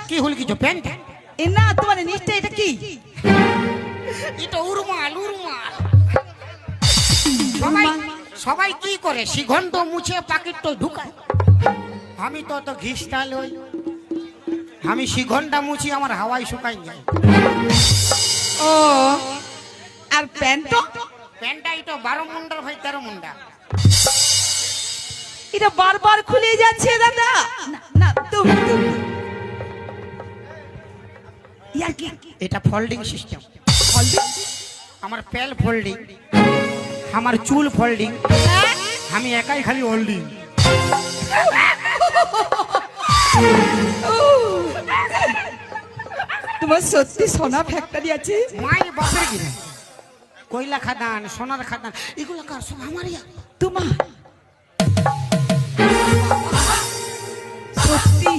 কি হল কিছু প্যান্ট? এ না তোমার নিচটা এটা কি? এটা উরমাল উরমাল। সবাই সবাই কি করে শিগন্ড মুছে পাকিট তো ঢুকায়। আমি তো তো ঘিসটাল হই। আমি শিগন্ডা মুছি আমার হাওয়ায় শুকাই যায়। ও আর প্যান্ট? প্যান্টটা এটা 12 মুন্ডার ভাই 13 মুন্ডা। এটা বারবার খুলে যাচ্ছে দাদা। না না তুমি ইয়া কি? এটা ফোল্ডিং সিস্টেম। ফোল্ডিং? আমার প্যাল ফোল্ডিং, আমার চুল ফোল্ডিং, আমি একাই খালি হোল্ডিং। তোমার সত্যি সোনা ফ্যাক্টরি আছে? মাই বাপের কিনা কয়লা খাদান, সোনার খাদান, এগুলো কার? সব আমারই। তোমার সত্যি?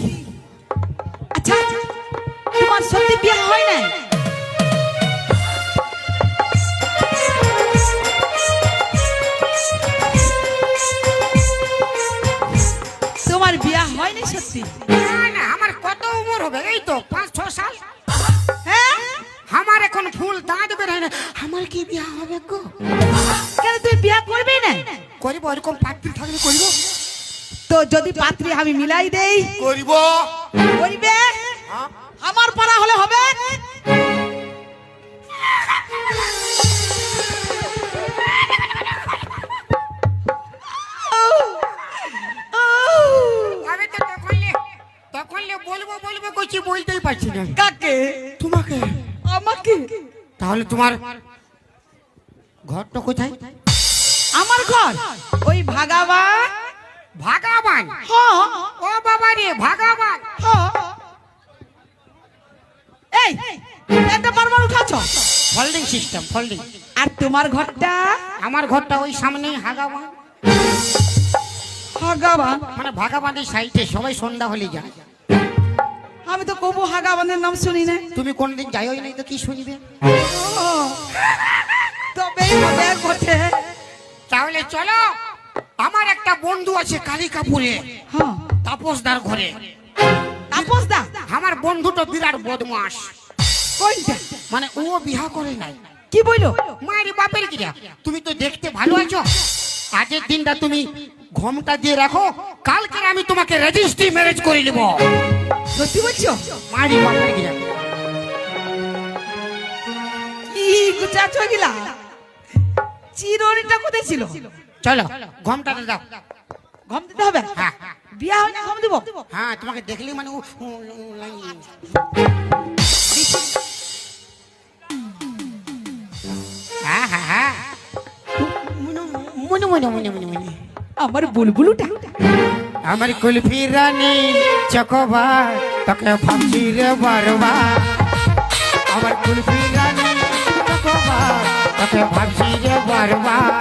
আচ্ছা তোমার সত্যি বিয়ে হয় না? তোমার বিয়ে হয়নি সত্যি? না না, আমার কত উমর হবে? এই তো 5-6 সাল। হ্যাঁ আমার এখন ফুল দাঁত বেরোয় না। আমার কি বিয়ে হবে গো? কেন তুমি বিয়ে করবে না? করিব, এরকম পাত্রী থাকলে করিব। তো যদি পাত্রী আমি মিলাই দেই? করিব। করবে? আমার পাড়া হলে হবে? আমি তো তখন বলবো বলবো কইছি, বলতেই পারছি না। কাকে? তোমাকে। আমাকে? তাহলে তোমার ঘরটা কোথায়? আমার ঘর ওই ভাগাবান। ভাগাবান? হ্যাঁ। ও বাবা রে, ভাগাবান। হ্যাঁ। এই এটা বারবার উঠাচ্ছ। Folding system, folding. আর তোমার ঘরটা? আমার ঘরটা ওই সামনেই হাগাবান। হাগাবান মানে ভাগাবানের সাইডে সবাই সন্ধ্যা হলে যায়। আমি তো কবু হাগাবানের নাম শুনি না। তুমি কোনদিন যাইওই নাই তো কি শুনবে? তবেই হবে ঘটে। তাহলে চলো, আমার একটা বন্ধু আছে কালিকাপুরে, হ্যাঁ। তাপসদার ঘরে। তাপস দা? আমার বন্ধুটা বিরাট বদমাস। কোনটা? মানে ও বিয়া করে নাই। কি বইলো? মায়ের বাপের কিরা। তুমি তো দেখতে ভালো আছো। আজের দিনটা তুমি ঘোমটা দিয়ে রাখো, কালকে আমি তোমাকে রেজিস্ট্রি ম্যারেজ করে নেব। সত্যি বলছো? মায়ের বাপের কিরা। কি গুচাচ্ছ গিলা? চিরনিটা কোথায় ছিল? চলো ঘোমটাটা দাও। ঘম দিতে হবে? হ্যাঁ বিয়া হয় না ঘম দিব? হ্যাঁ, তোমাকে দেখলি মানে হ্যাঁ হ্যাঁ হ্যাঁ, মনে মনে মনে মনে মনে আমার বুলবুলুটা। আমার কুলফি রানী চকোবার, তোকে ভাবছি রে বারবার। আমার কুলফি রানী চকোবার, তোকে ভাবছি রে বারবার।